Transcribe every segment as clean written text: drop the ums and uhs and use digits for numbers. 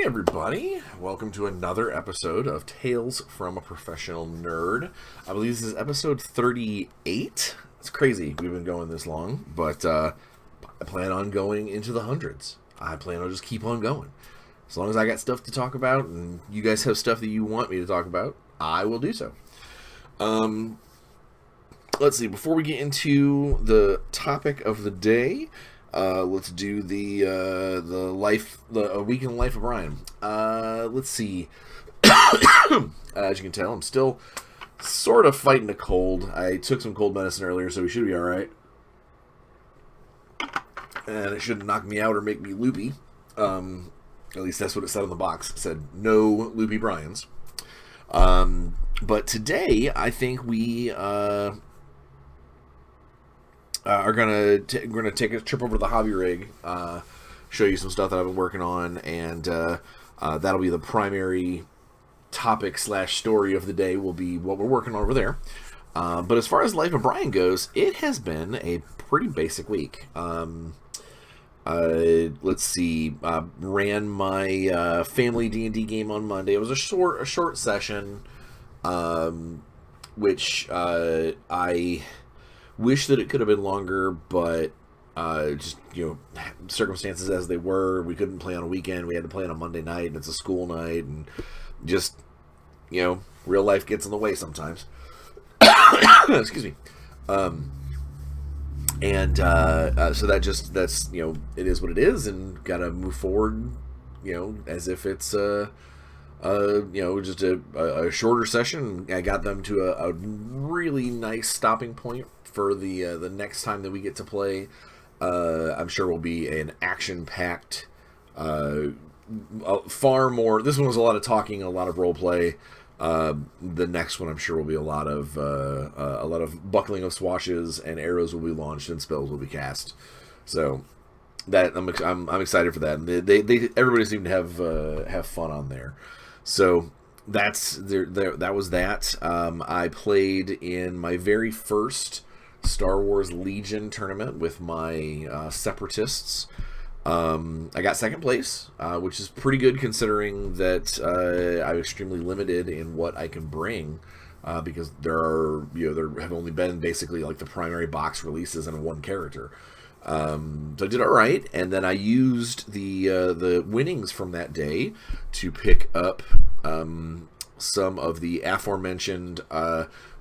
Hey everybody, welcome to another episode of Tales from a Professional Nerd. I believe this is episode 38. It's crazy we've been going this long, but I plan on going into the hundreds. I plan on just keep on going. As long as I got stuff to talk about and you guys have stuff that you want me to talk about, I will do so. Let's see, before we get into the topic of the day, let's do the week in the life of Brian. Let's see. As you can tell, I'm still sort of fighting a cold. I took some cold medicine earlier, so we should be all right. And it shouldn't knock me out or make me loopy. At least that's what it said on the box. It said no loopy Brians. But today, I think we are gonna take a trip over to the hobby rig, show you some stuff that I've been working on, and that'll be the primary topic / story of the day. Will be what we're working on over there. But as far as Life of Brian goes, it has been a pretty basic week. Let's see. Ran my family D&D game on Monday. It was a short session, which I wish that it could have been longer, but just, circumstances as they were, we couldn't play on a weekend. We had to play on a Monday night, and it's a school night, and just, real life gets in the way sometimes. Excuse me. So that's it is what it is, and gotta move forward, as if it's just a shorter session. I got them to a really nice stopping point for the next time that we get to play. I'm sure will be an action-packed, far more. This one was a lot of talking, a lot of role play. The next one, I'm sure, will be a lot of buckling of swashes, and arrows will be launched and spells will be cast. So that I'm excited for that. And they everybody seemed to have fun on there. So that's that was that. I played in my very first Star Wars Legion tournament with my Separatists. I got second place, which is pretty good considering that I'm extremely limited in what I can bring, because there have only been basically like the primary box releases and one character. So I did all right, and then I used the winnings from that day to pick up some of the aforementioned.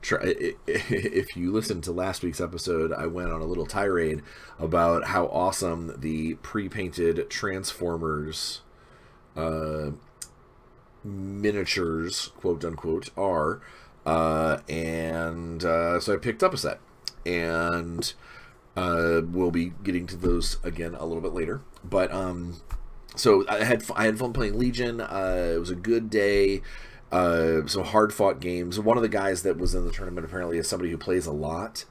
If you listened to last week's episode, I went on a little tirade about how awesome the pre-painted Transformers miniatures, quote unquote, are, and so I picked up a set, and we'll be getting to those again a little bit later. But so I had fun playing Legion. It was a good day. Some hard-fought games. One of the guys that was in the tournament apparently is somebody who plays a lot,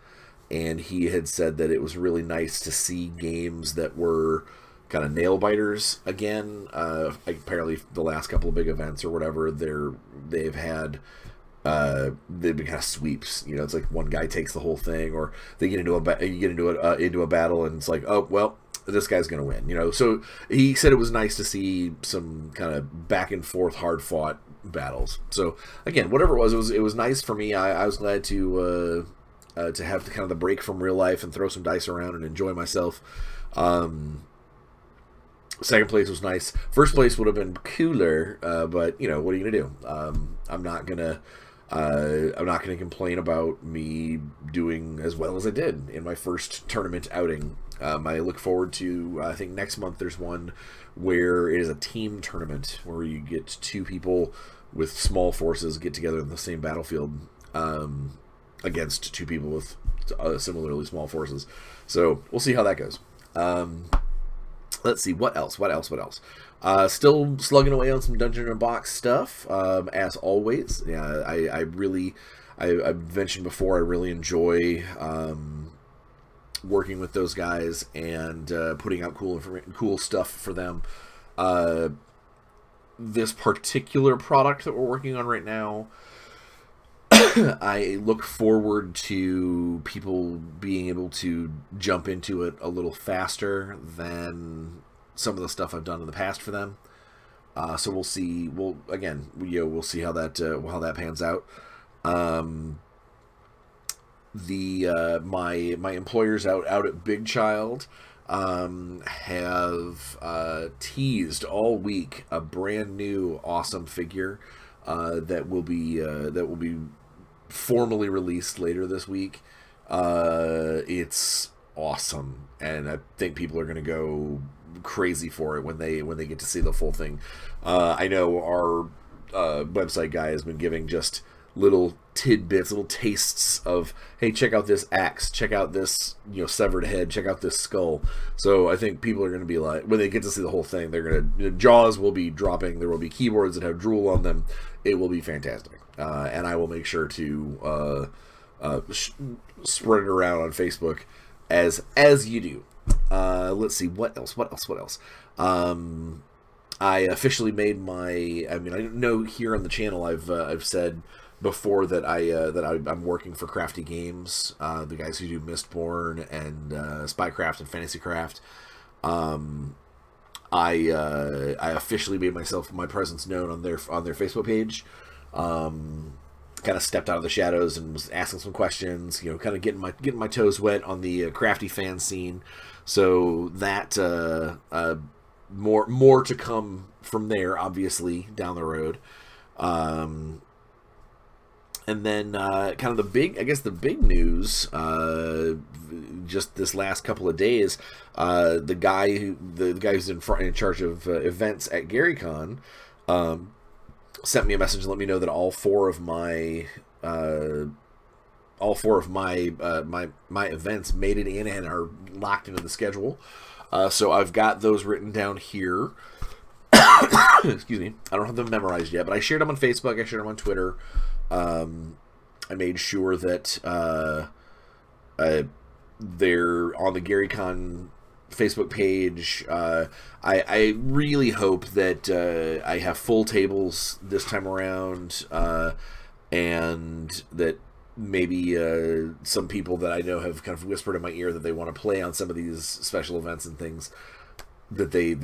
and he had said that it was really nice to see games that were kind of nail-biters again. Apparently the last couple of big events or whatever, they've been kind of sweeps. It's like one guy takes the whole thing, or they get into a battle, and it's like, oh well, this guy's gonna win. So he said it was nice to see some kind of back and forth, hard fought battles. So again, whatever it was nice for me. I was glad to have the kind of the break from real life and throw some dice around and enjoy myself. Second place was nice. First place would have been cooler, but what are you gonna do? I'm not gonna complain about me doing as well as I did in my first tournament outing. I look forward to, I think next month there's one where it is a team tournament where you get two people with small forces get together in the same battlefield against two people with similarly small forces. So we'll see how that goes. Let's see, what else? Still slugging away on some Dungeon and Box stuff, as always. Yeah, I've mentioned before, I really enjoy working with those guys and putting out cool stuff for them. This particular product that we're working on right now, I look forward to people being able to jump into it a little faster than some of the stuff I've done in the past for them. So we'll see. We'll see how that pans out. My employers out at Big Child have teased all week a brand new awesome figure that will be formally released later this week. It's awesome, and I think people are going to go crazy for it when they get to see the full thing. I know our website guy has been giving just little tidbits, little tastes of, hey, check out this axe, check out this severed head, check out this skull. So I think people are going to be like, when they get to see the whole thing, they're going to, jaws will be dropping, there will be keyboards that have drool on them. It will be fantastic, and I will make sure to spread it around on Facebook as you do. Let's see, what else? I officially made my. I know here on the channel I've said before that I'm working for Crafty Games, the guys who do Mistborn and Spycraft and Fantasycraft. I officially made my presence known on their Facebook page. Kind of stepped out of the shadows and was asking some questions. Kind of getting my toes wet on the Crafty fan scene. So that more to come from there, obviously down the road. And then kind of the big news, just this last couple of days, the guy who's in charge of events at GaryCon sent me a message and let me know that all four of my my events made it in and are locked into the schedule. So I've got those written down here. Excuse me. I don't have them memorized yet, but I shared them on Facebook. I shared them on Twitter. I made sure that they're on the GaryCon Facebook page. I really hope that I have full tables this time around, and that maybe some people that I know have kind of whispered in my ear that they want to play on some of these special events and things, that they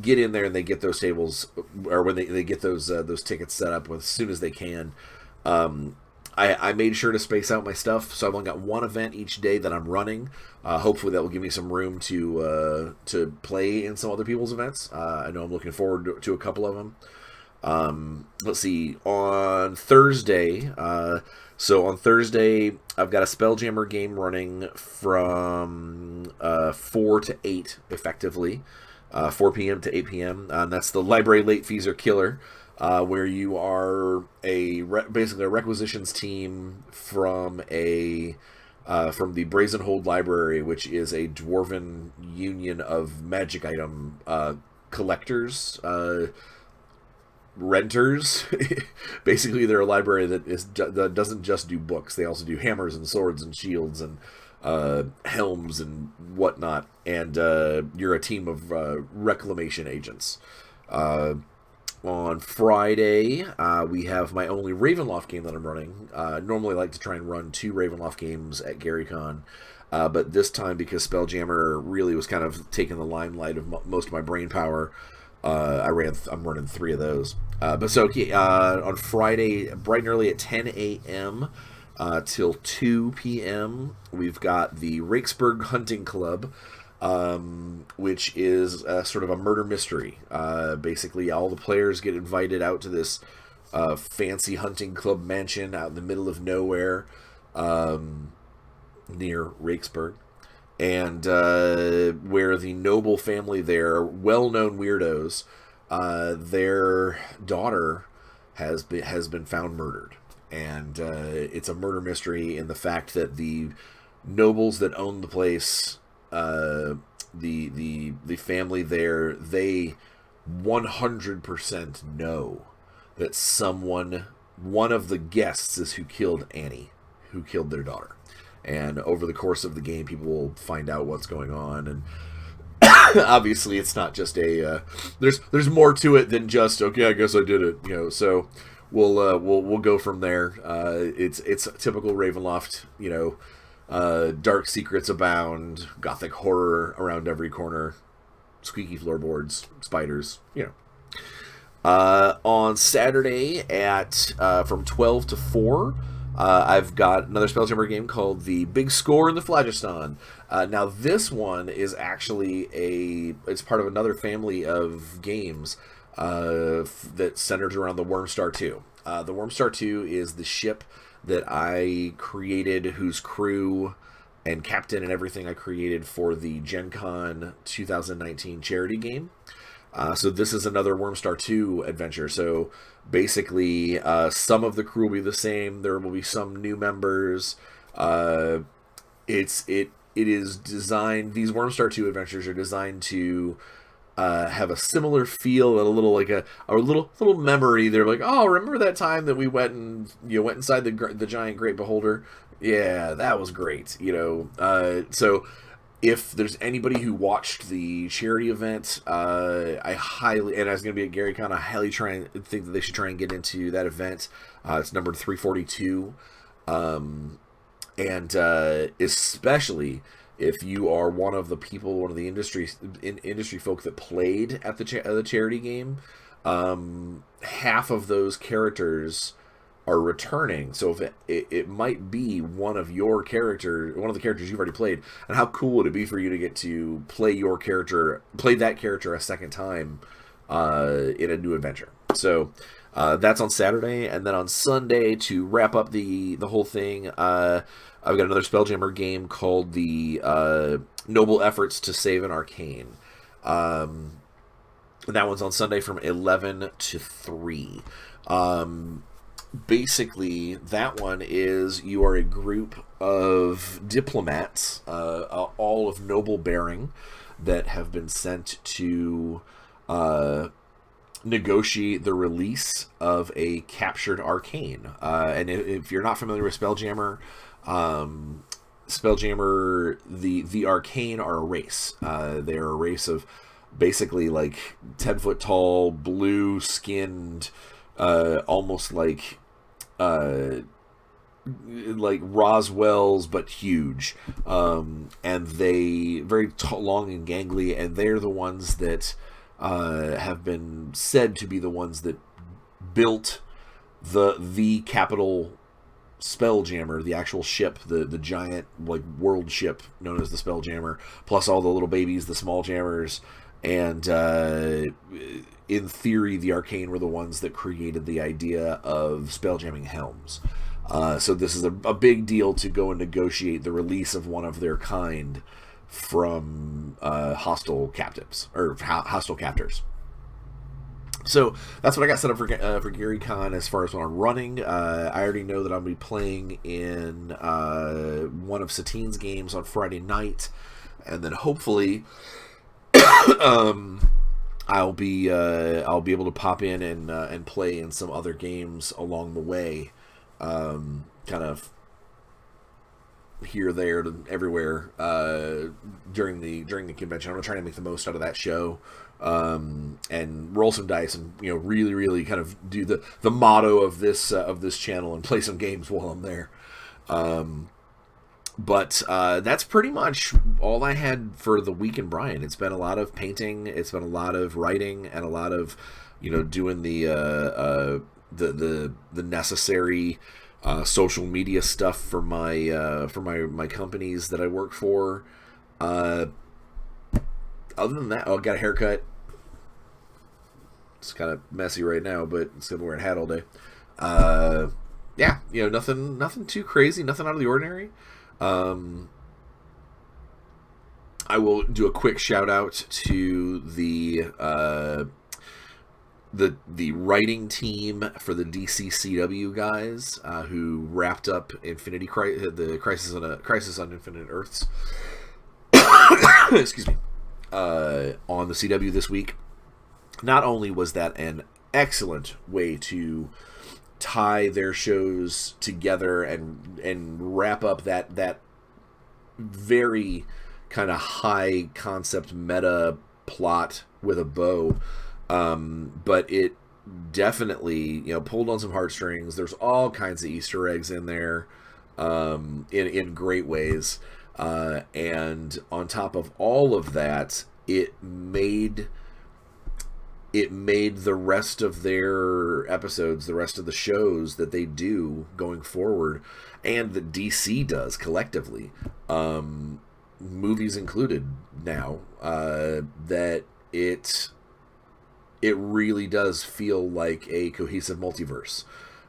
get in there and they get those tables, or when they get those tickets set up as soon as they can. I made sure to space out my stuff, so I've only got one event each day that I'm running. Hopefully that will give me some room to play in some other people's events. I know I'm looking forward to a couple of them. Let's see, on Thursday, on Thursday I've got a Spelljammer game running from 4 to 8, effectively. 4 p.m. to 8 p.m. That's the Library Late Fees Are Killer, where you are basically a requisitions team from the Brazen Hold Library, which is a dwarven union of magic item collectors, renters. Basically, they're a library that doesn't just do books; they also do hammers and swords and shields and helms and whatnot. And you're a team of reclamation agents. On Friday, we have my only Ravenloft game that I'm running. Normally I like to try and run 2 Ravenloft games at GaryCon, but this time, because Spelljammer really was kind of taking the limelight of most of my brain power, I'm running 3 of those. On Friday, bright and early at 10 a.m. Till 2 p.m., we've got the Rakesburg Hunting Club, which is sort of a murder mystery. Basically, all the players get invited out to this fancy hunting club mansion out in the middle of nowhere, near Rakesburg, and where the noble family there, well-known weirdos, their daughter has been found murdered. And it's a murder mystery in the fact that the nobles that own the place, the family there, they 100% know that one of the guests is who killed Annie, who killed their daughter. And over the course of the game, people will find out what's going on. And obviously, it's not just there's more to it than just, okay, I guess I did it. So we'll go from there. It's typical Ravenloft. Dark secrets abound, gothic horror around every corner, squeaky floorboards, spiders. On Saturday at from 12 to 4, I've got another Spelljammer game called The Big Score in the Phlogiston. Now this one is actually it's part of another family of games that centers around the Wormstar 2. The Wormstar 2 is the ship that I created, whose crew and captain and everything I created for the Gen Con 2019 charity game. So this is another Wormstar 2 adventure. So basically, some of the crew will be the same. There will be some new members. It is designed. These Wormstar 2 adventures are designed to have a similar feel and a little like a little memory. They're like, oh, remember that time that we went inside the giant great beholder? Yeah, that was great. So if there's anybody who watched the charity event, I highly, and I was going to be at GaryCon, I highly think that they should try and get into that event. It's numbered 342, and especially if you are one of the industry folk that played at the charity game, half of those characters are returning. So if it might be one of the characters you've already played, and how cool would it be for you to get to play that character a second time in a new adventure. So that's on Saturday, and then on Sunday, to wrap up the whole thing, I've got another Spelljammer game called the Noble Efforts to Save an Arcane. That one's on Sunday from 11 to 3. Basically, that one is you are a group of diplomats, all of noble bearing, that have been sent to negotiate the release of a captured arcane. And if you're not familiar with Spelljammer, the arcane are a race. They're a race of basically like 10-foot tall, blue skinned, almost like Roswells, but huge, and they very long and gangly, and they're the ones that have been said to be the ones that built the capital Spelljammer, the actual ship, the giant like world ship known as the Spelljammer, plus all the little babies, the small jammers, and in theory, the Arcane were the ones that created the idea of spelljamming helms. So this is a big deal to go and negotiate the release of one of their kind from hostile captives, or hostile captors. So that's what I got set up for GaryCon as far as what I'm running. I already know that I'll be playing in one of Satine's games on Friday night, and then hopefully I'll be able to pop in and play in some other games along the way, kind of here, there, and everywhere during the convention. I'm gonna try to make the most out of that show, and roll some dice, and really, really kind of do the motto of this channel and play some games while I'm there. But that's pretty much all I had for the week in Bryan. It's been a lot of painting, it's been a lot of writing, and a lot of doing the necessary social media stuff for my companies that I work for. Other than that, I got a haircut. It's kind of messy right now, but I'm still wearing a hat all day. Yeah, nothing too crazy, nothing out of the ordinary. I will do a quick shout out to the writing team for the DCCW guys who wrapped up the Crisis on Infinite Earths. Excuse me. On the CW this week. Not only was that an excellent way to tie their shows together and wrap up that very kind of high concept meta plot with a bow, but it definitely pulled on some heartstrings. There's all kinds of Easter eggs in there, in great ways, and on top of all of that, it made it made the rest of their episodes, the rest of the shows that they do going forward, and that DC does collectively, movies included now, that it really does feel like a cohesive multiverse.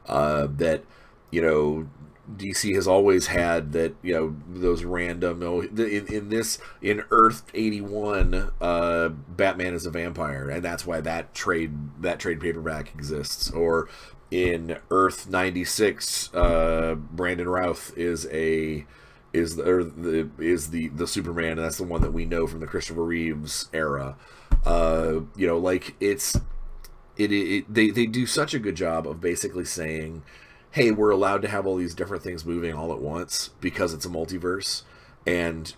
That, you know, DC has always had that, you know, those random, in Earth 81, Batman is a vampire, and that's why that trade paperback exists. Or in Earth 96, Brandon Routh is the Superman, and that's the one that we know from the Christopher Reeves era. You know, like they do such a good job of basically saying, hey, we're allowed to have all these different things moving all at once because it's a multiverse, and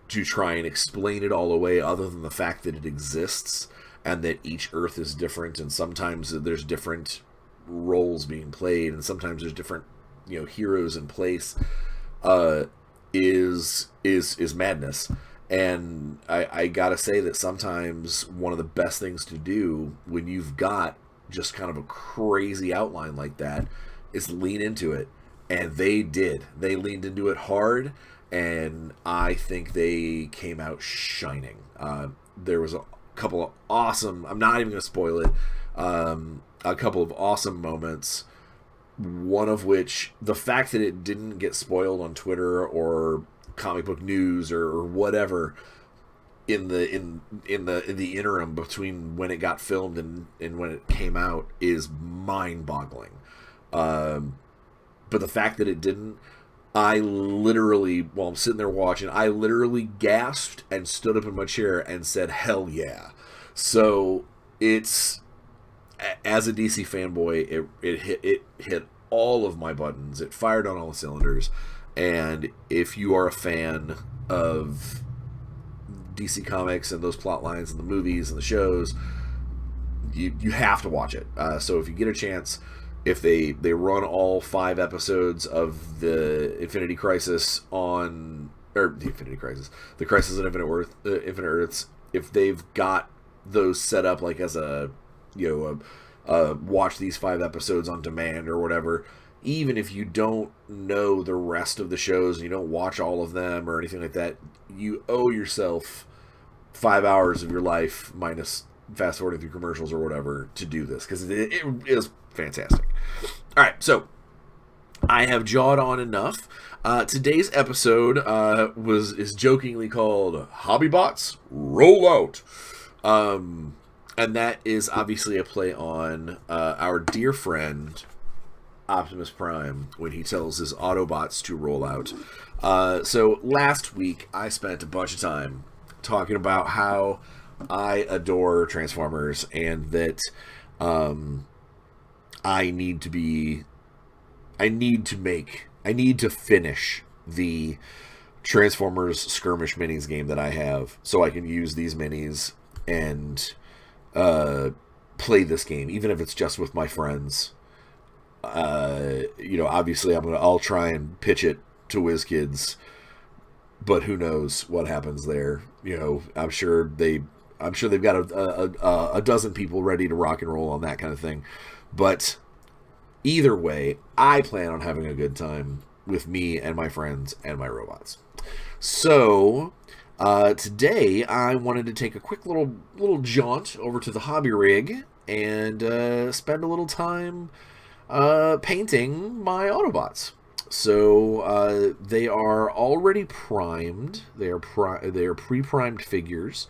to try and explain it all away other than the fact that it exists and that each Earth is different, and sometimes there's different roles being played, and sometimes there's different, you know, heroes in place, is madness. And I gotta say that sometimes one of the best things to do when you've got just kind of a crazy outline like that is lean into it. And they did. They leaned into it hard, and I think they came out shining. There was a couple of awesome, I'm not even going to spoil it, a couple of awesome moments. One of which, the fact that it didn't get spoiled on Twitter or comic book news or whatever in the interim between when it got filmed and when it came out is mind-boggling. But the fact that it didn't, I literally, while I'm sitting there watching, I literally gasped and stood up in my chair and said, hell yeah. So it's, as a DC fanboy, it hit all of my buttons. It fired on all the cylinders. And if you are a fan of DC Comics and those plot lines and the movies and the shows, you have to watch it. So if you get a chance, if they run all 5 episodes of the Infinity Crisis the Crisis on Infinite Earths, if they've got those set up like as a, you know, watch these 5 episodes on demand or whatever, even if you don't know the rest of the shows and you don't watch all of them or anything like that, you owe yourself 5 hours of your life, minus fast forwarding through commercials or whatever, to do this, because it is fantastic. All right, so I have jawed on enough. Today's episode is jokingly called HobbyBots Roll Out. And that is obviously a play on our dear friend Optimus Prime when he tells his Autobots to roll out. So last week I spent a bunch of time talking about how I adore Transformers and that I need to finish the Transformers Skirmish Minis game that I have so I can use these minis and play this game, even if it's just with my friends. You know, obviously I'll try and pitch it to WizKids, but who knows what happens there. You know, I'm sure they've got a dozen people ready to rock and roll on that kind of thing. But either way, I plan on having a good time with me and my friends and my robots. So today I wanted to take a quick little jaunt over to the hobby rig and spend a little time painting my Autobots. So they are already primed. They are pre-primed figures.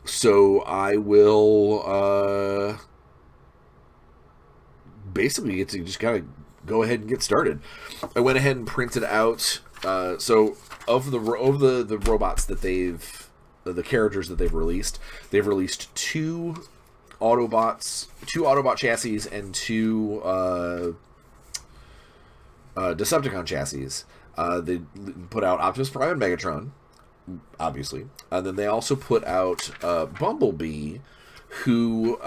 So I will basically get to just kind of go ahead and get started. I went ahead and printed out. So of the robots that the characters that they've released 2 Autobots, 2 Autobot chassis, and 2 Decepticon chassis. They put out Optimus Prime and Megatron, obviously, and then they also put out Bumblebee, who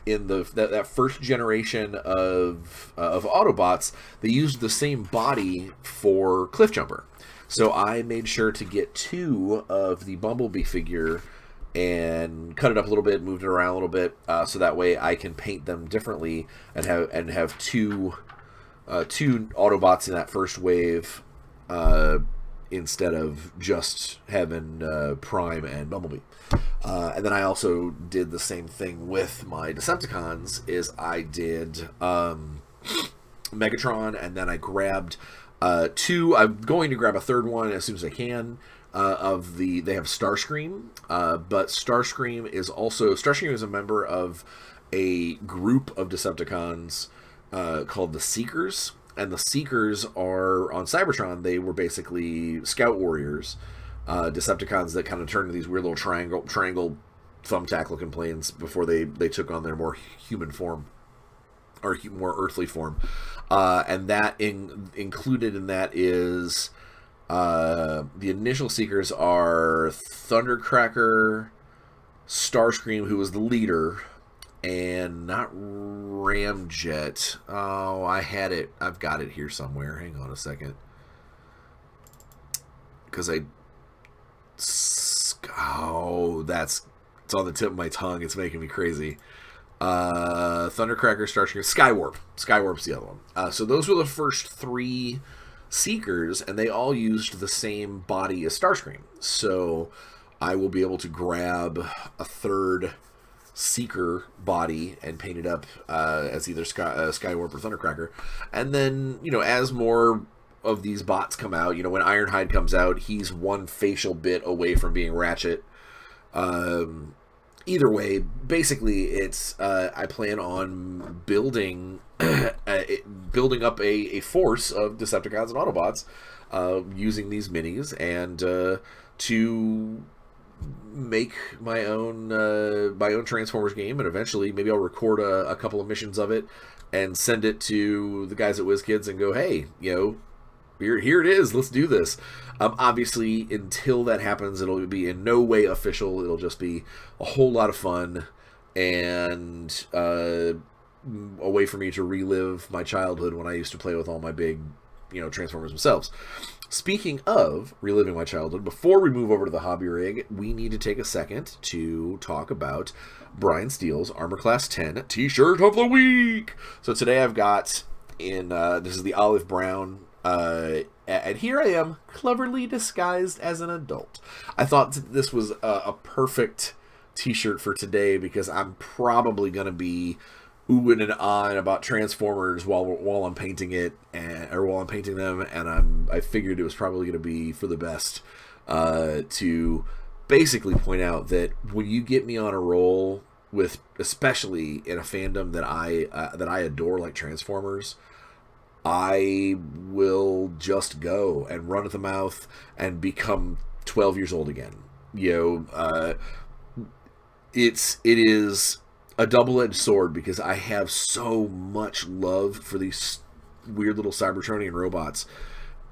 in that first generation of Autobots, they used the same body for Cliffjumper. So I made sure to get 2 of the Bumblebee figure and cut it up a little bit, moved it around a little bit, so that way I can paint them differently and have two Autobots in that first wave, instead of just having Prime and Bumblebee. And then I also did the same thing with my Decepticons. Is I did Megatron, and then I grabbed two. I'm going to grab a third one as soon as I can. They have Starscream, but Starscream is a member of a group of Decepticons called the Seekers, and the Seekers are on Cybertron. They were basically scout warriors, Decepticons that kind of turned into these weird little triangle thumbtack looking planes before they took on their more human form, or more earthly form, and that included in that is the initial Seekers are Thundercracker, Starscream, who was the leader, and not Ramjet. Oh, I had it. I've got it here somewhere. Hang on a second. Because it's on the tip of my tongue. It's making me crazy. Thundercracker, Starscream, Skywarp. Skywarp's the other one. So those were the first three Seekers, and they all used the same body as Starscream. So I will be able to grab a third Seeker body and paint it up as either Skywarp or Thundercracker. And then, as more of these bots come out, when Ironhide comes out, he's one facial bit away from being Ratchet. Either way, basically, it's I plan on building up a force of Decepticons and Autobots using these minis, and to make my own Transformers game, and eventually maybe I'll record a couple of missions of it and send it to the guys at WizKids and go, hey, here it is, let's do this. Obviously, until that happens, it'll be in no way official. It'll just be a whole lot of fun and a way for me to relive my childhood when I used to play with all my big, Transformers themselves. Speaking of reliving my childhood, before we move over to the hobby rig, we need to take a second to talk about Brian Steele's Armor Class 10 T-shirt of the week. So today I've got this is the olive brown, and here I am, cleverly disguised as an adult. I thought this was a perfect T-shirt for today because I'm probably going to be oohing and ahhing about Transformers while I'm painting it, or while I'm painting them, and I figured it was probably going to be for the best to basically point out that when you get me on a roll with, especially in a fandom that I adore, like Transformers, I will just go and run at the mouth and become 12 years old again. It is a double-edged sword because I have so much love for these weird little Cybertronian robots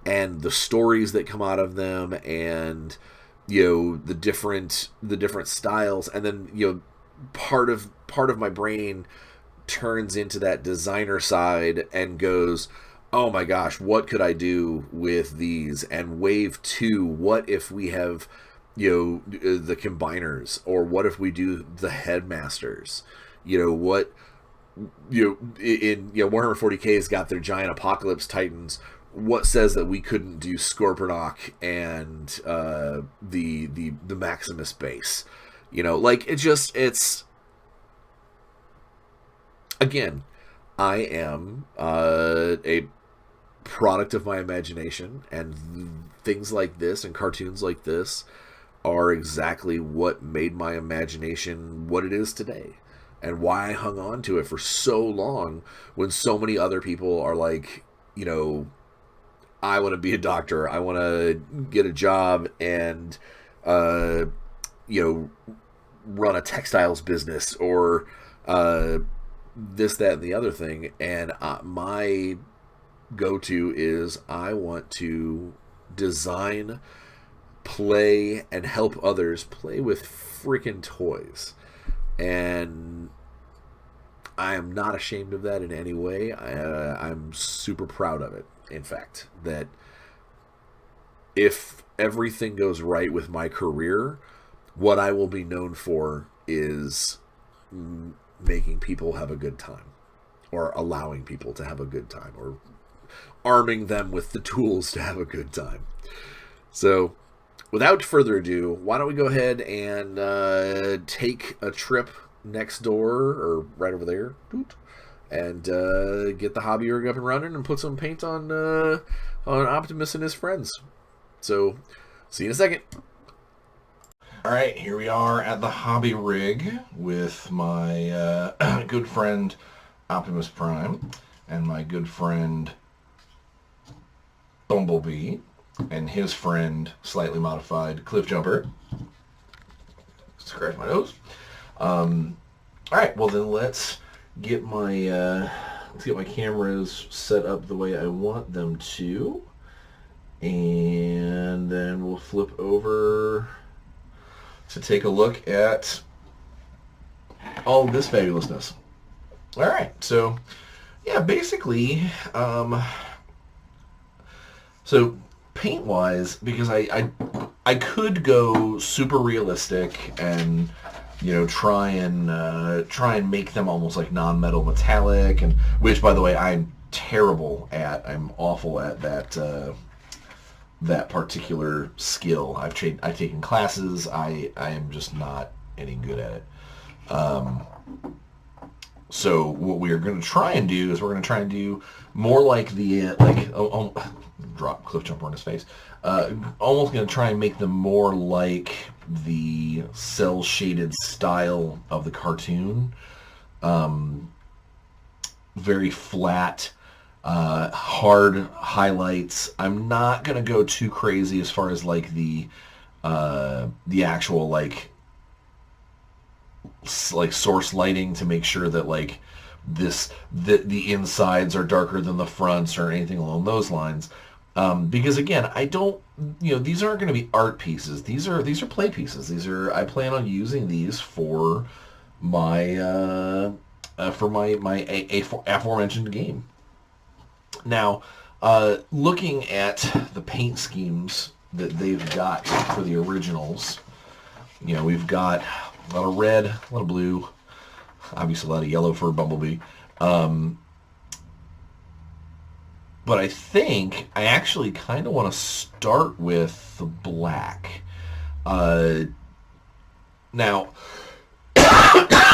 and the stories that come out of them, and the different styles, and then part of my brain turns into that designer side and goes, oh my gosh, what could I do with these? And wave 2, what if we have the combiners, or what if we do the headmasters? What in Warhammer 40K's got their giant apocalypse titans. What says that we couldn't do Scorponok and the Maximus base? It's again, I am a product of my imagination, and things like this and cartoons like this are exactly what made my imagination what it is today, and why I hung on to it for so long when so many other people are like, I want to be a doctor, I want to get a job and run a textiles business, or this, that, and the other thing. And my go-to is I want to design, play, and help others play with freaking toys. And I am not ashamed of that in any way. I'm super proud of it. In fact, that if everything goes right with my career, What I will be known for is making people have a good time, or allowing people to have a good time, or arming them with the tools to have a good time. So, without further ado, why don't we go ahead and take a trip next door, or right over there, and get the hobby rig up and running and put some paint on Optimus and his friends. So, see you in a second. Alright, here we are at the hobby rig with my good friend Optimus Prime and my good friend Bumblebee and his friend, slightly modified Cliff Jumper. Scratch my nose. Alright, well then let's get my cameras set up the way I want them to. And then we'll flip over to take a look at all of this fabulousness. Alright, so yeah, basically, so paint-wise, because I could go super realistic and, you know, try and make them almost like non-metal metallic, and which, by the way, I'm terrible at. I'm awful at that particular skill. I've taken classes. I am just not any good at it. So what we are going to try and do is we're going to try and do more like the drop Cliff Jumper on his face. Almost going to try and make them more like the cell shaded style of the cartoon. Very flat. Hard highlights. I'm not gonna go too crazy as far as like the actual like source lighting to make sure that like the insides are darker than the fronts or anything along those lines. Because again, I don't, you know, these aren't going to be art pieces. These are play pieces. I plan on using these for my aforementioned game. Now, looking at the paint schemes that they've got for the originals, you know, we've got a lot of red, a lot of blue, obviously a lot of yellow for Bumblebee. But I think I actually kind of want to start with the black. Now,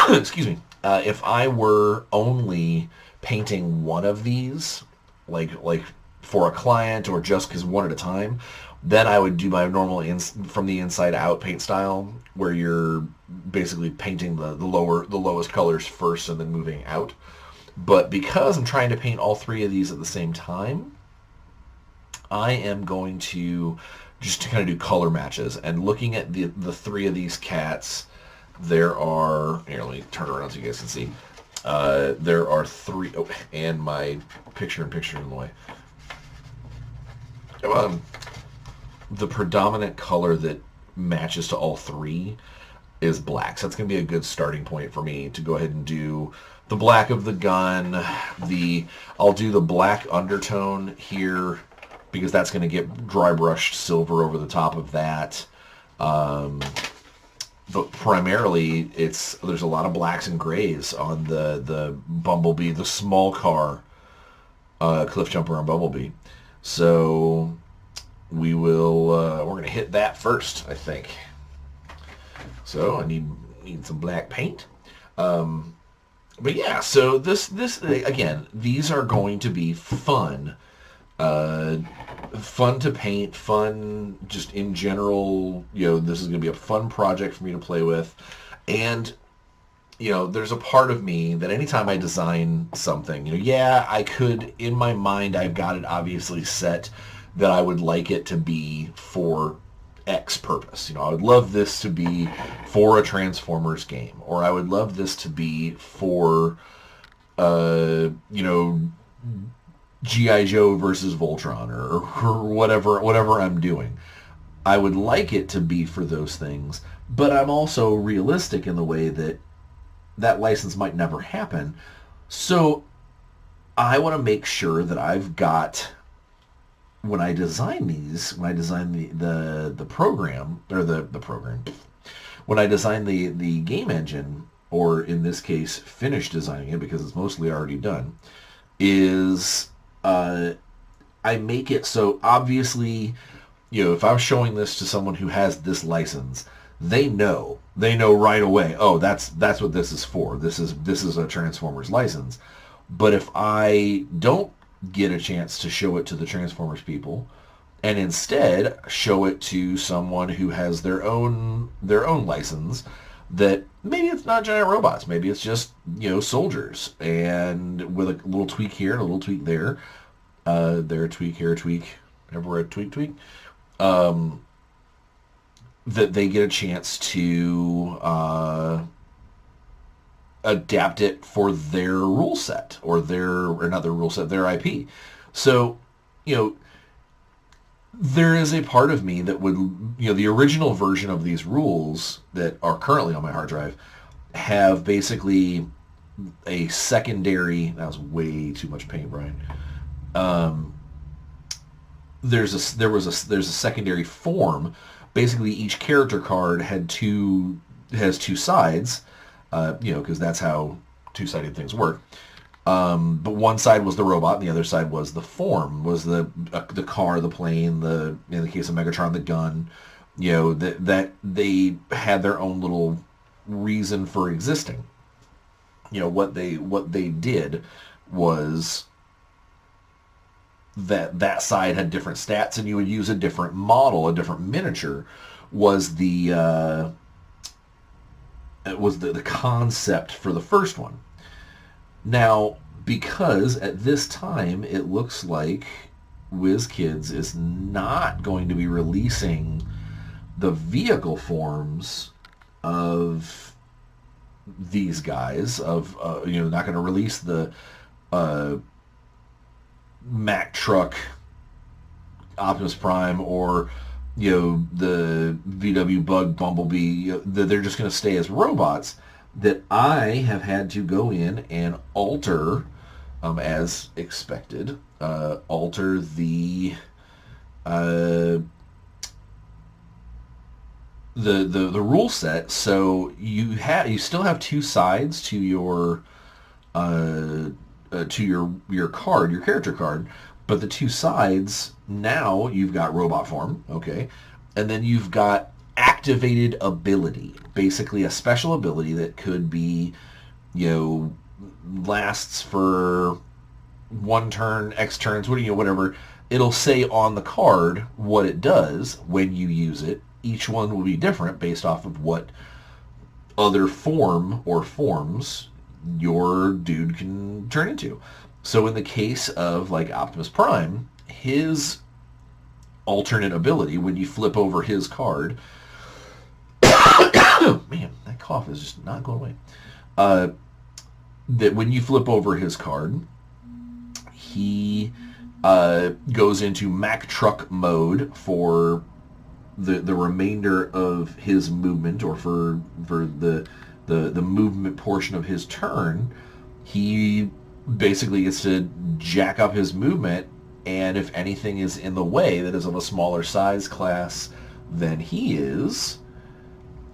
excuse me, if I were only painting one of these, like for a client or just because one at a time, then I would do my normal from the inside out paint style, where you're basically painting the lowest colors first and then moving out. But because I'm trying to paint all three of these at the same time, I am going to just to kind of do color matches. And looking at the three of these cats, there are, here, let me turn around so you guys can see. There are three, oh, and my picture-in-picture in the way. The predominant color that matches to all three is black. So that's going to be a good starting point for me to go ahead and do the black of the gun. I'll do the black undertone here because that's going to get dry brushed silver over the top of that. But primarily, there's a lot of blacks and grays on the Bumblebee, the small car, Cliff Jumper and Bumblebee. So we're going to hit that first, I think. So I need some black paint. But yeah, so this again, these are going to be fun. Fun to paint, fun just in general. You know, this is going to be a fun project for me to play with. And, you know, there's a part of me that anytime I design something, you know, yeah, I could, in my mind, I've got it obviously set that I would like it to be for X purpose. You know, I would love this to be for a Transformers game, or I would love this to be for, you know, G.I. Joe versus Voltron, or whatever I'm doing. I would like it to be for those things, but I'm also realistic in the way that that license might never happen. So I want to make sure that I've got, when I design the program, or the program, when I designed the game engine, or in this case, finished designing it because it's mostly already done, is I make it so obviously, if I was showing this to someone who has this license, they know right away. Oh, that's what this is for. This is a Transformers license. But if I don't get a chance to show it to the Transformers people, and instead show it to someone who has their own license, that maybe it's not giant robots, maybe it's just soldiers, and with a little tweak here and a little tweak there, there a tweak here, a tweak everywhere, a tweak, that they get a chance to adapt it for their rule set, or not their rule set, their IP. So, there is a part of me that would, the original version of these rules that are currently on my hard drive have basically a secondary, that was way too much paint, Brian. There's a secondary form. Basically, each character card has two sides, because that's how two-sided things work. But one side was the robot, and the other side was the form, was the car, the plane, in the case of Megatron, the gun. That they had their own little reason for existing. What they did was that side had different stats, and you would use a different model, a different miniature. Was the concept for the first one. Now, because at this time it looks like WizKids is not going to be releasing the vehicle forms of these guys, not going to release the Mack Truck Optimus Prime, or the VW Bug Bumblebee, they're just going to stay as robots, that I have had to go in and alter, as expected, alter the rule set. So you still have two sides to your card, your character card, but the two sides, now you've got robot form, okay, and then you've got activated ability, basically a special ability that could be, lasts for one turn, X turns, whatever. It'll say on the card what it does when you use it. Each one will be different based off of what other form or forms your dude can turn into. So in the case of like Optimus Prime, his alternate ability, when you flip over his card, man, that cough is just not going away. That when you flip over his card, he goes into Mack Truck mode for the remainder of his movement, or for the movement portion of his turn. He basically gets to jack up his movement, and if anything is in the way that is of a smaller size class than he is,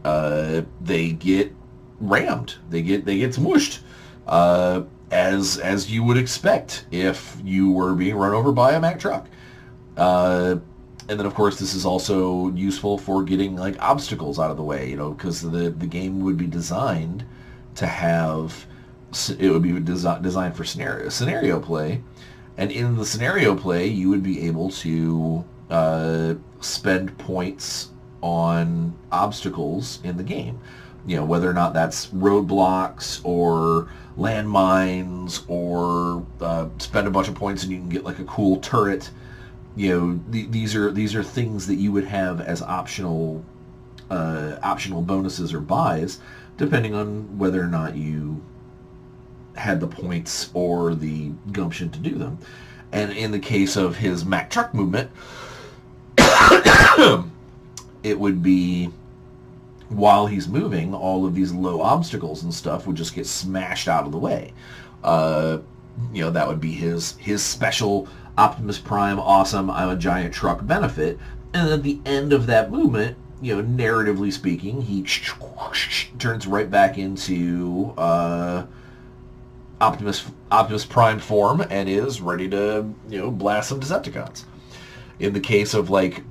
they get rammed. They get smooshed, as you would expect if you were being run over by a Mack truck. And then, of course, this is also useful for getting like obstacles out of the way, because the game would be designed to have, it would be designed for scenario play, and in the scenario play, you would be able to spend points on obstacles in the game. Whether or not that's roadblocks or landmines, or spend a bunch of points and you can get like a cool turret. These are things that you would have as optional bonuses or buys, depending on whether or not you had the points or the gumption to do them. And in the case of his Mack truck movement, it would be, while he's moving, all of these low obstacles and stuff would just get smashed out of the way. That would be his special Optimus Prime, awesome, I'm a giant truck benefit. And at the end of that movement, narratively speaking, he turns right back into Optimus Prime form and is ready to blast some Decepticons. In the case of like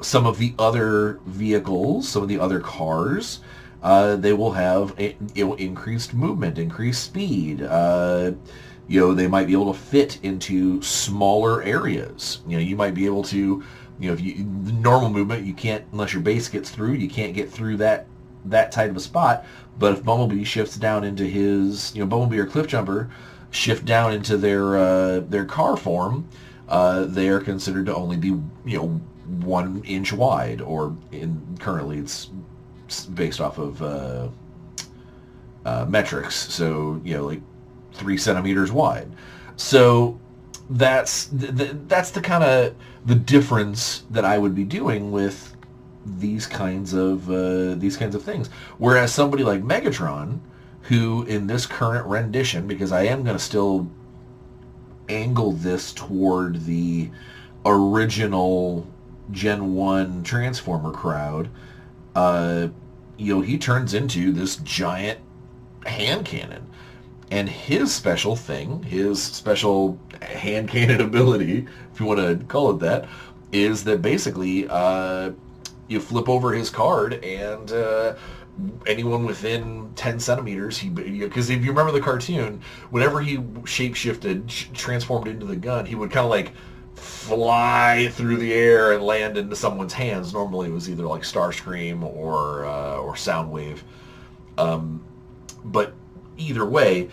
some of the other vehicles, some of the other cars, they will have increased movement, increased speed. They might be able to fit into smaller areas. You might be able to, if you normal movement, you can't unless your base gets through. You can't get through that type of a spot. But if Bumblebee shifts down into his, Bumblebee or Cliffjumper shift down into their car form, they are considered to only be 1 inch wide, or currently it's based off of metrics, so like 3 centimeters wide. So that's the kind of the difference that I would be doing with these kinds of things. Whereas somebody like Megatron, who in this current rendition, because I am going to still angle this toward the original Gen 1 Transformer crowd, he turns into this giant hand cannon. And his special thing, his special hand cannon ability, if you want to call it that, is that basically you flip over his card and anyone within 10 centimeters, because if you remember the cartoon, whenever he shape-shifted, transformed into the gun, he would kind of like fly through the air and land into someone's hands. Normally it was either like Starscream or Soundwave. But either way,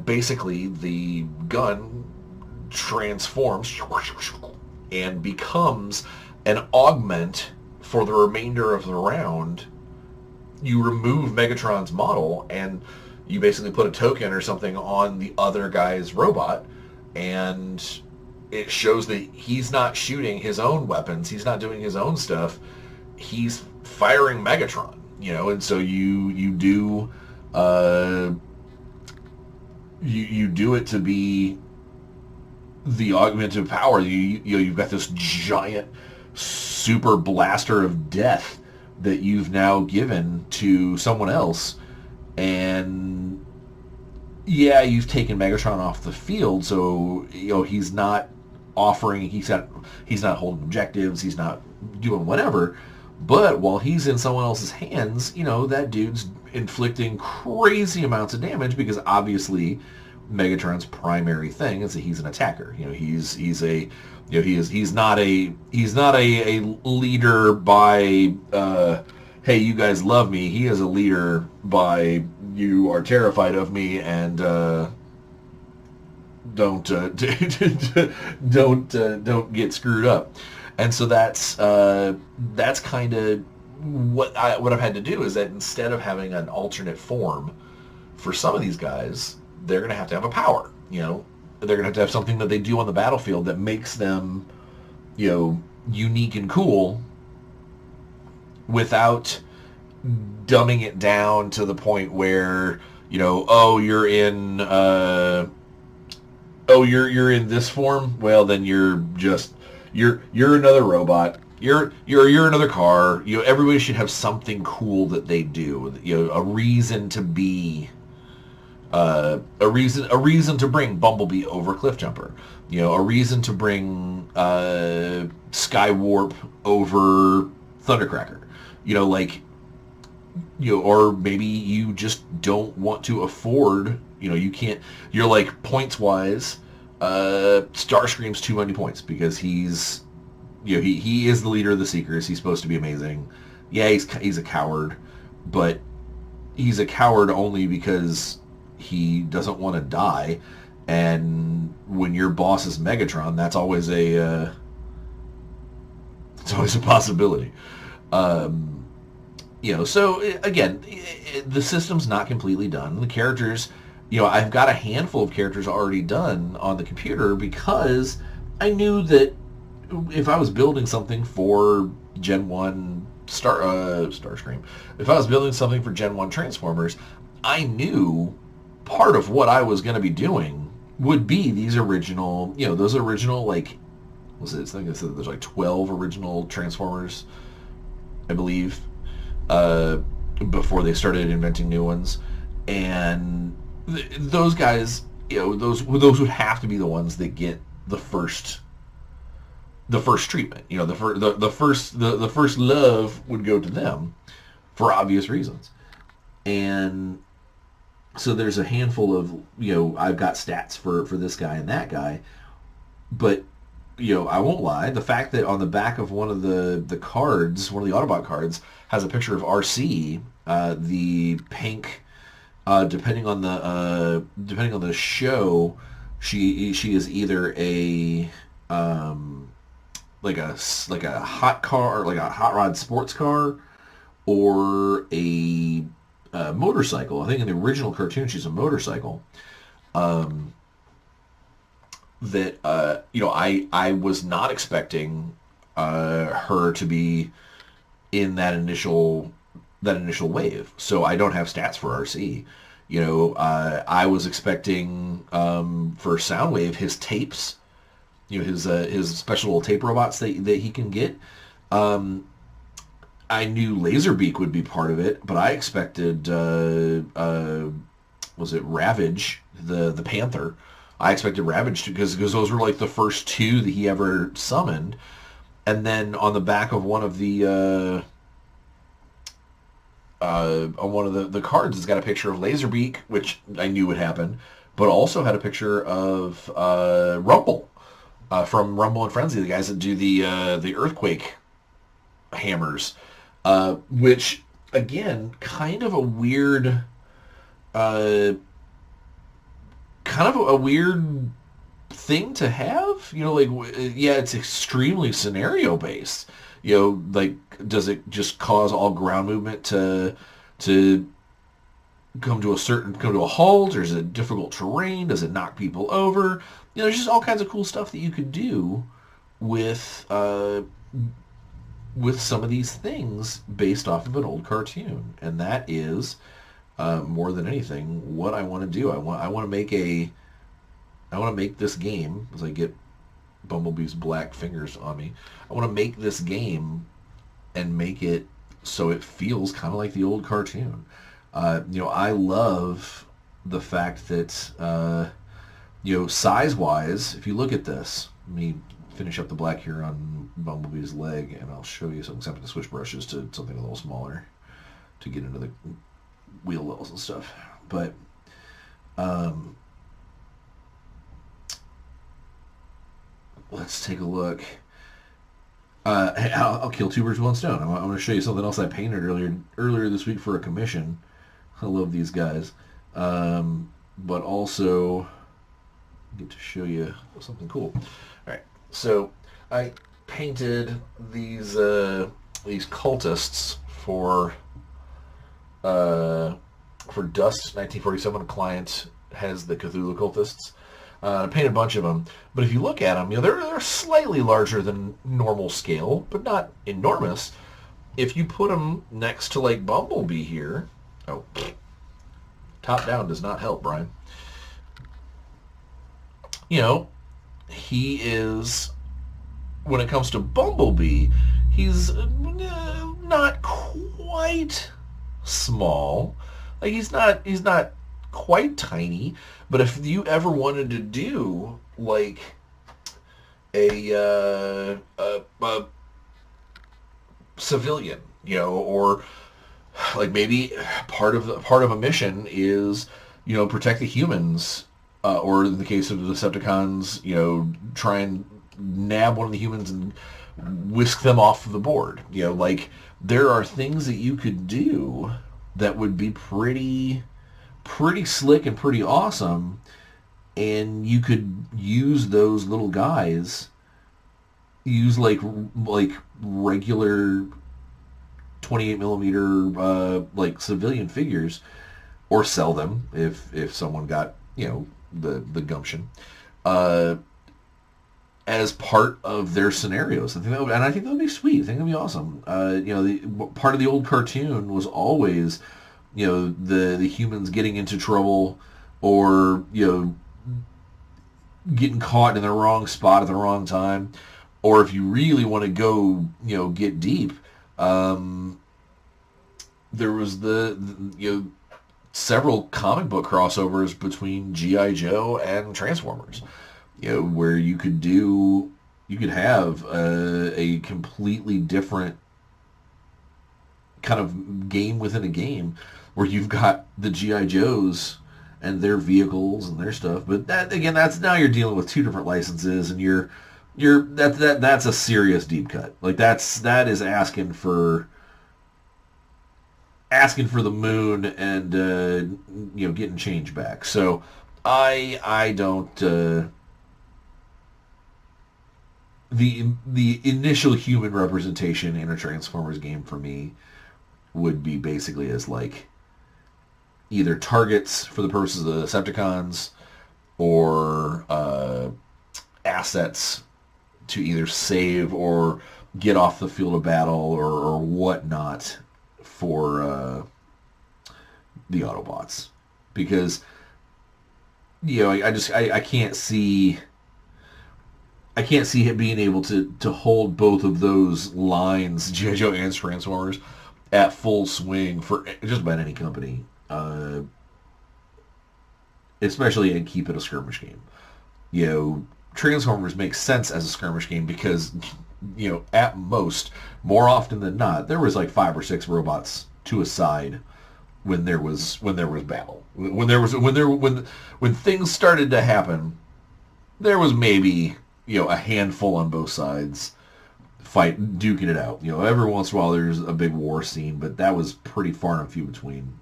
basically the gun transforms and becomes an augment for the remainder of the round. You remove Megatron's model and you basically put a token or something on the other guy's robot, and it shows that he's not shooting his own weapons, he's not doing his own stuff, he's firing Megatron, and so you do you do it to be the augmented power. You've got this giant super blaster of death that you've now given to someone else, and you've taken Megatron off the field, so he's not offering, he's not holding objectives, he's not doing whatever. But while he's in someone else's hands, that dude's inflicting crazy amounts of damage, because obviously Megatron's primary thing is that he's an attacker. He's not a leader by hey, you guys love me. He is a leader by you are terrified of me and don't get screwed up. And so that's kind of what I've had to do, is that instead of having an alternate form for some of these guys, they're going to have a power. They're going to have something that they do on the battlefield that makes them, unique and cool, without dumbing it down to the point where, you're in this form. Well, then you're another robot. You're another car. Everybody should have something cool that they do. A reason to be. A reason to bring Bumblebee over Cliffjumper. A reason to bring Skywarp over Thundercracker. Or maybe you just don't want to afford. You can't. You're like, points wise, Starscream's too many points because he's. He is the leader of the Seekers. He's supposed to be amazing. Yeah, he's a coward, but he's a coward only because he doesn't want to die. And when your boss is Megatron, that's always a possibility. So again, the system's not completely done. The characters, I've got a handful of characters already done on the computer, because I knew that if I was building something for Gen 1 Starscream, if I was building something for Gen 1 Transformers, I knew part of what I was going to be doing would be these original, those original, like, was it, I think I said there's like 12 original Transformers I believe, before they started inventing new ones. And those guys, those would have to be the ones that get the first treatment. The first love would go to them for obvious reasons. And so there's a handful of, I've got stats for this guy and that guy, but I won't lie. The fact that on the back of one of the cards, one of the Autobot cards, has a picture of RC, the pink, depending on the show, she is either a like a hot car, like a hot rod sports car, or a motorcycle. I think in the original cartoon she's a motorcycle. That I was not expecting her to be in that initial wave. So I don't have stats for RC. I was expecting for Soundwave his tapes, his special little tape robots that he can get. I knew Laserbeak would be part of it, but I expected was it Ravage, the Panther. I expected Ravage to, because those were like the first two that he ever summoned. And then on the back of one of the on one of the cards, it's got a picture of Laserbeak, which I knew would happen, but also had a picture of Rumble from Rumble and Frenzy, the guys that do the earthquake hammers, which again, kind of a weird thing to have. It's extremely scenario based. Like, does it just cause all ground movement to come to a halt, or is it difficult terrain? Does it knock people over? There's just all kinds of cool stuff that you could do with some of these things based off of an old cartoon, and that is more than anything what I want to do. I want to make this game, as I get Bumblebee's black fingers on me. I want to make this game and make it so it feels kind of like the old cartoon. I love the fact that size-wise, if you look at this, let me finish up the black here on Bumblebee's leg, and I'll show you something. I'm going to switch brushes to something a little smaller to get into the wheel wells and stuff. But let's take a look. I'll kill two birds with one stone. I'm going to show you something else I painted earlier this week for a commission. I love these guys, but also get to show you something cool. All right, so I painted these cultists for Dust 1947. A client has the Cthulhu cultists. I painted a bunch of them, but if you look at them, they're slightly larger than normal scale, but not enormous. If you put them next to like Bumblebee here, top down does not help, Brian. He is, when it comes to Bumblebee, he's not quite small. Like he's not quite tiny, but if you ever wanted to do like a civilian, or like maybe part of a mission is protect the humans, or in the case of the Decepticons, try and nab one of the humans and whisk them off the board. Like there are things that you could do that would be pretty slick and pretty awesome, and you could use those little guys, use like regular 28 millimeter like civilian figures, or sell them if someone got the gumption, as part of their scenarios. I think that would be sweet. I think that'd be awesome. Part of the old cartoon was always the humans getting into trouble, or getting caught in the wrong spot at the wrong time, or if you really want to go get deep, There was several comic book crossovers between G.I. Joe and Transformers, where you could have a completely different kind of game within a game where you've got the G.I. Joes and their vehicles and their stuff. But that, again, that's now you're dealing with two different licenses, and that's a serious deep cut. Like that is asking for the moon and getting change back. So I don't the initial human representation in a Transformers game for me would be basically as like either targets for the purposes of the Decepticons or assets to either save or get off the field of battle or whatnot for the Autobots. Because I can't see it being able to hold both of those lines, G.I. Joe and Transformers, at full swing for just about any company, especially and keep it a skirmish game. Transformers makes sense as a skirmish game because, at most, more often than not, there was like 5 or 6 robots to a side when there was battle. When things started to happen, there was maybe a handful on both sides duking it out. Every once in a while there's a big war scene, but that was pretty far and few between.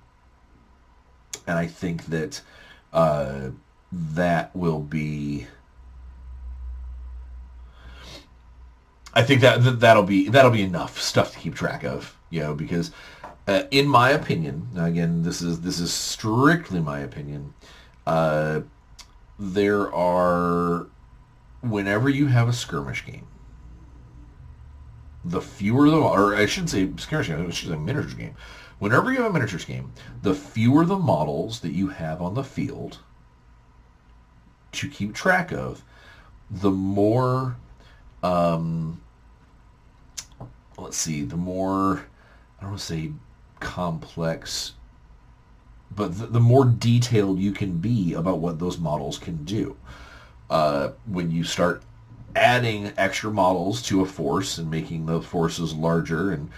And I think that that will be. I think that'll be enough stuff to keep track of, because in my opinion, again, this is strictly my opinion. There are, whenever you have a skirmish game, the fewer or I shouldn't say skirmish game, I should say miniatures game. Whenever you have a miniatures game, the fewer the models that you have on the field to keep track of, the more, the more, I don't want to say complex, but the more detailed you can be about what those models can do. When you start adding extra models to a force and making the forces larger and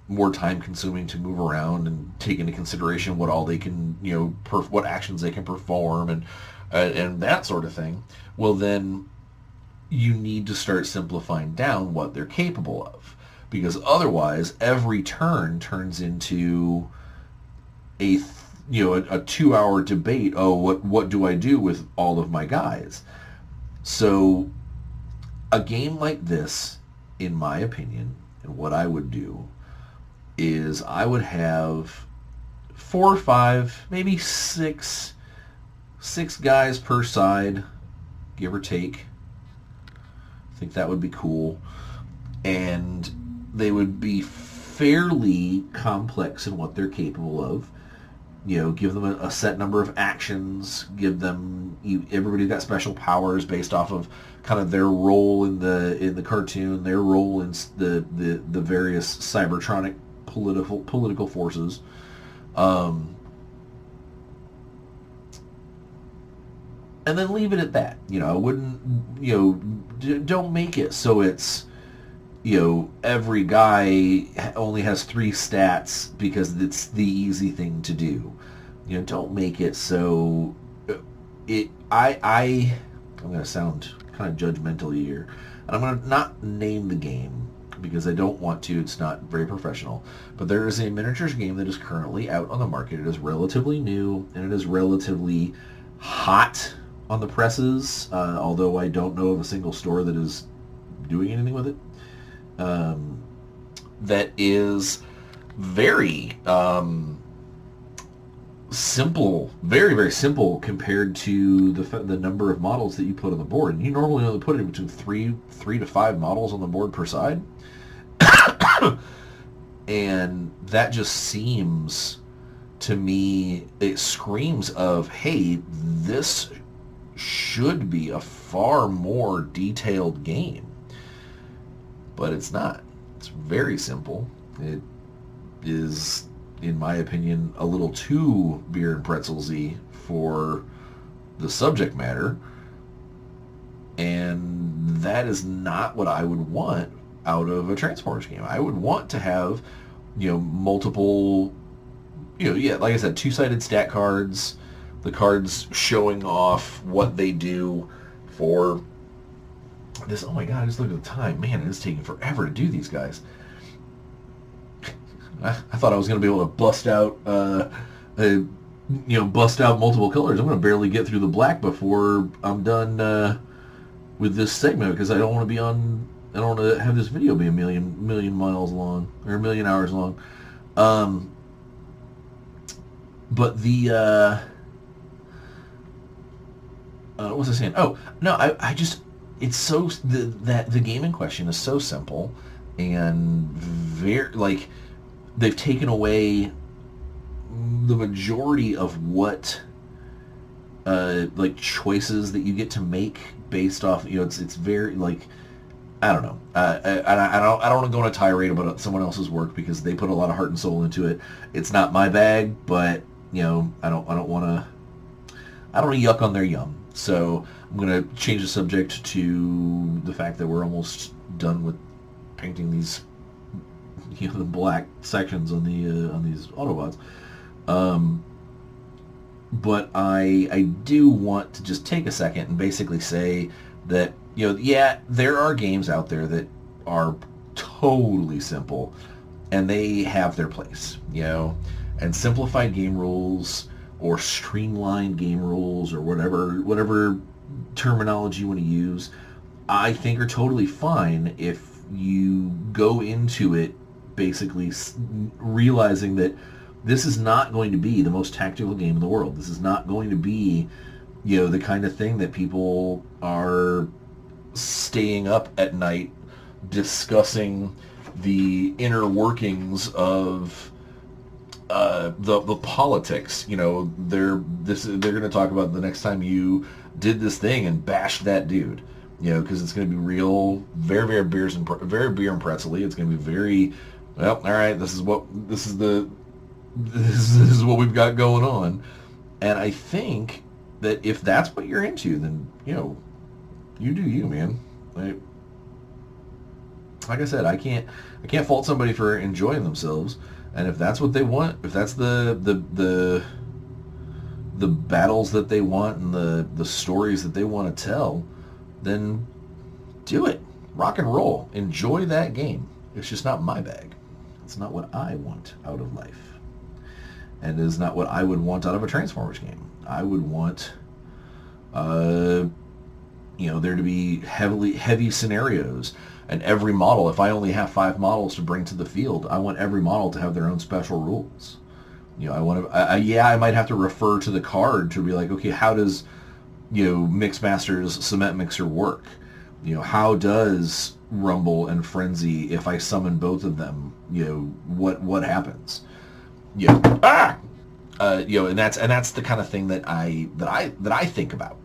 more time consuming to move around and take into consideration what all they can what actions they can perform and that sort of thing, well then you need to start simplifying down what they're capable of, because otherwise every turn turns into a 2-hour debate. Oh, what do I do with all of my guys? So a game like this, in my opinion, and what I would do is I would have 4 or 5, maybe 6 guys per side, give or take. I think that would be cool. And they would be fairly complex in what they're capable of. Give them a set number of actions. Give them everybody got special powers based off of kind of their role in the cartoon, their role in the various cybertronic political forces. And then leave it at that. I wouldn't, don't make it so it's, every guy only has 3 stats because it's the easy thing to do. Don't make it so I'm going to sound kind of judgmental here. And I'm going to not name the game because I don't want to. It's not very professional. But there is a miniatures game that is currently out on the market. It is relatively new and it is relatively hot on the presses, although I don't know of a single store that is doing anything with it. That is very simple, very, very simple compared to the number of models that you put on the board. And you normally only put it between 3 to 5 models on the board per side. And that just seems, to me, it screams of, hey, this should be a far more detailed game. But it's not. It's very simple. It is, in my opinion, a little too beer and pretzelsy for the subject matter, and that is not what I would want out of a Transformers game. I would want to have, multiple, yeah, like I said, two-sided stat cards, the cards showing off what they do for this. Oh my god, I just looked at the time. Man, it is taking forever to do these guys. I thought I was going to be able to bust out multiple colors. I'm going to barely get through the black before I'm done with this segment, because I don't want to have this video be a million miles long, or a million hours long. But the what was I saying? Oh no, I just, it's so that the game in question is so simple and very, like, they've taken away the majority of what like choices that you get to make based off, it's very, like, I don't know. I don't want to go on a tirade about someone else's work, because they put a lot of heart and soul into it. It's not my bag, but I don't want to yuck on their yum. So I'm going to change the subject to the fact that we're almost done with painting these, the black sections on these Autobots. But I do want to just take a second and basically say that, yeah, there are games out there that are totally simple, and they have their place, and simplified game rules or streamlined game rules, or whatever terminology you want to use, I think are totally fine if you go into it basically realizing that this is not going to be the most tactical game in the world. This is not going to be, the kind of thing that people are staying up at night discussing the inner workings of the politics. They're going to talk about the next time you did this thing and bashed that dude. Because it's going to be real, very, very beer and pretzely. It's going to be very, well, all right. This is what we've got going on. And I think that if that's what you're into, then you do you, man. Like I said, I can't fault somebody for enjoying themselves. And if that's what they want, if that's the battles that they want and the stories that they want to tell, then do it. Rock and roll. Enjoy that game. It's just not my bag. It's not what I want out of life. And it is not what I would want out of a Transformers game. I would want, there to be heavy scenarios. And every model, if I only have 5 models to bring to the field, I want every model to have their own special rules. I might have to refer to the card to be like, okay, how does, Mixmaster's cement mixer work? How does Rumble and Frenzy, if I summon both of them, what happens? And that's the kind of thing that I think about.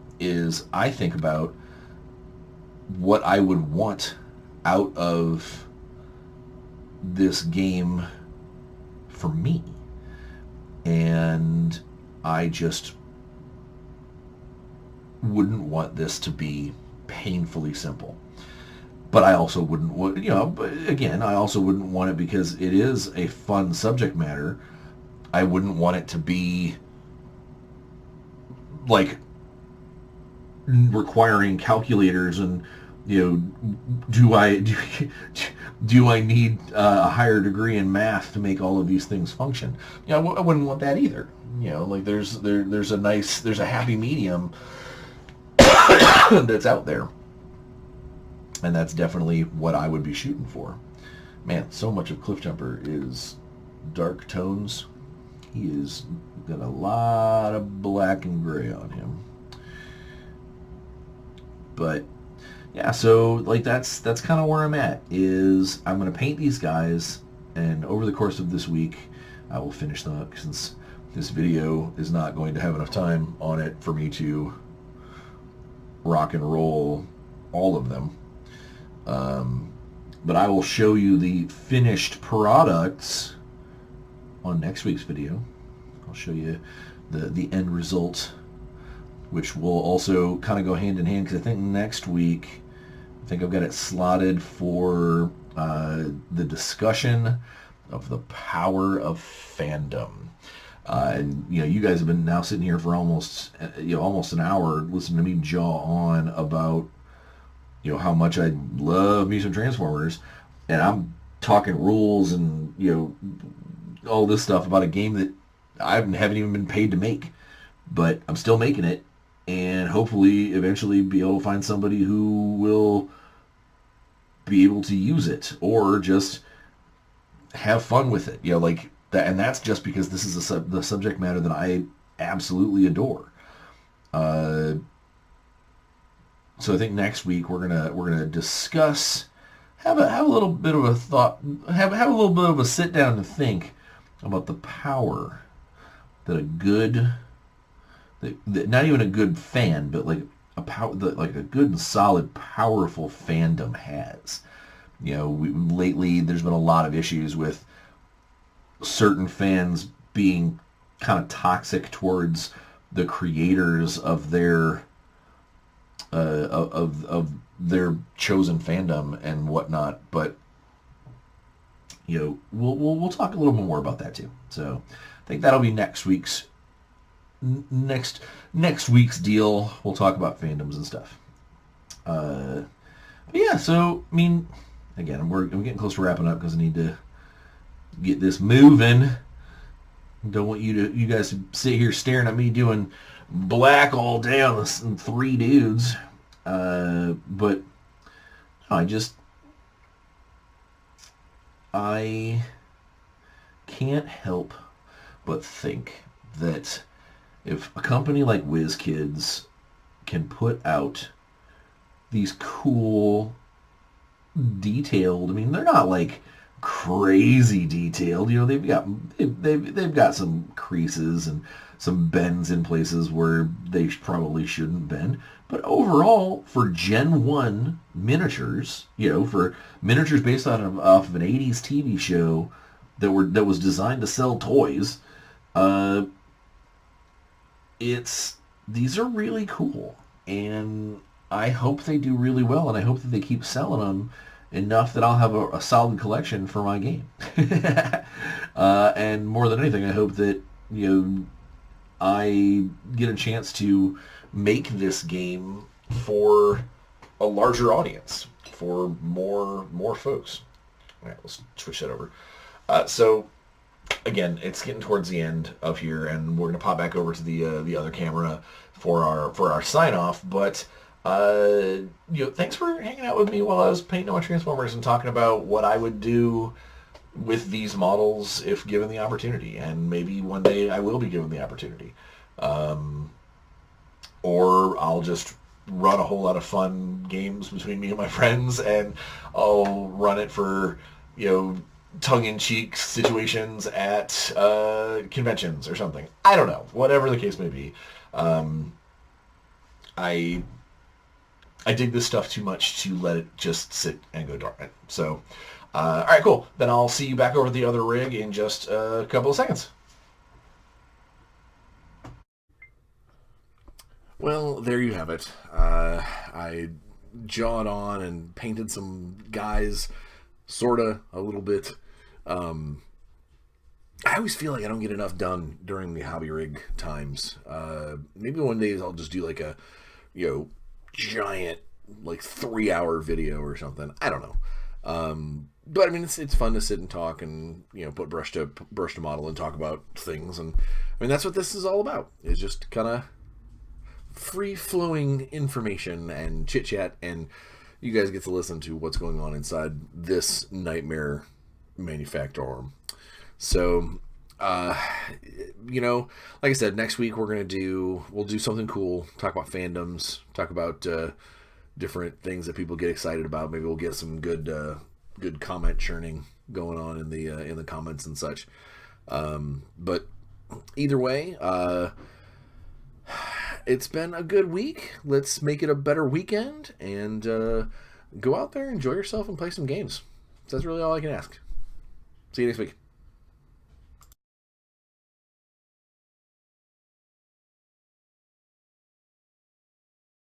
I think about what I would want out of this game for me, and I just wouldn't want this to be painfully simple. But I also wouldn't want, I also wouldn't want it because it is a fun subject matter. I wouldn't want it to be like requiring calculators and, do I need a higher degree in math to make all of these things function? I wouldn't want that either. There's a happy medium that's out there, and that's definitely what I would be shooting for. Man, so much of Cliffjumper is dark tones. He is got a lot of black and gray on him. But yeah, so that's kind of where I'm at. Is I'm going to paint these guys, and over the course of this week, I will finish them up, since this video is not going to have enough time on it for me to rock and roll all of them. but I will show you the finished products on next week's video. I'll show you the end result, which will also kind of go hand in hand, because I think next week, I think I've got it slotted for the discussion of the power of fandom. And you guys have been now sitting here for almost an hour listening to me jaw on about how much I love me some Transformers, and I'm talking rules and all this stuff about a game that I haven't even been paid to make, but I'm still making it, and hopefully eventually be able to find somebody who will be able to use it or just have fun with it, like that. And that's just because this is the subject matter that I absolutely adore. So I think next week we're gonna discuss, have a little bit of a thought, have a little bit of a sit down and think about the power that a good, that not even a good fan, but like like a good and solid, powerful fandom has. Lately there's been a lot of issues with certain fans being kind of toxic towards the creators of their of their chosen fandom and whatnot. But we'll talk a little more about that too. So I think that'll be next week's deal. We'll talk about fandoms and stuff. But yeah, so I mean, again, I'm getting close to wrapping up because I need to get this moving. Don't want you guys to sit here staring at me doing black all day on this 3 dudes. But I can't help but think that if a company like WizKids can put out these cool, detailed, I mean, they're not like crazy detailed, they've got some creases and some bends in places where they probably shouldn't bend, but overall, for Gen 1 miniatures, for miniatures based off of an 80s TV show that was designed to sell toys, these are really cool, and I hope they do really well, and I hope that they keep selling them enough that I'll have a solid collection for my game. And more than anything, I hope that I get a chance to make this game for a larger audience, for more folks. All right, let's switch that over. So again, it's getting towards the end of here, and we're gonna pop back over to the other camera for our sign off. But thanks for hanging out with me while I was painting on my Transformers and talking about what I would do with these models if given the opportunity, and maybe one day I will be given the opportunity, or I'll just run a whole lot of fun games between me and my friends, and I'll run it for tongue-in-cheek situations at conventions or something. I don't know. Whatever the case may be. I dig this stuff too much to let it just sit and go dormant. So, all right, cool. Then I'll see you back over the other rig in just a couple of seconds. Well, there you have it. I jawed on and painted some guys, sorta, a little bit. I always feel like I don't get enough done during the hobby rig times. Maybe one day I'll just do like a, giant, like 3-hour video or something. I don't know. But I mean, it's fun to sit and talk and, put brush to model and talk about things. And I mean, that's what this is all about. It's just kind of free-flowing information and chit-chat, and you guys get to listen to what's going on inside this nightmare manufactorum. So, like I said, next week we'll do something cool, talk about fandoms, talk about different things that people get excited about. Maybe we'll get some good comment churning going on in the comments and such. But either way, it's been a good week. Let's make it a better weekend and go out there, enjoy yourself, and play some games. So that's really all I can ask. See you next week.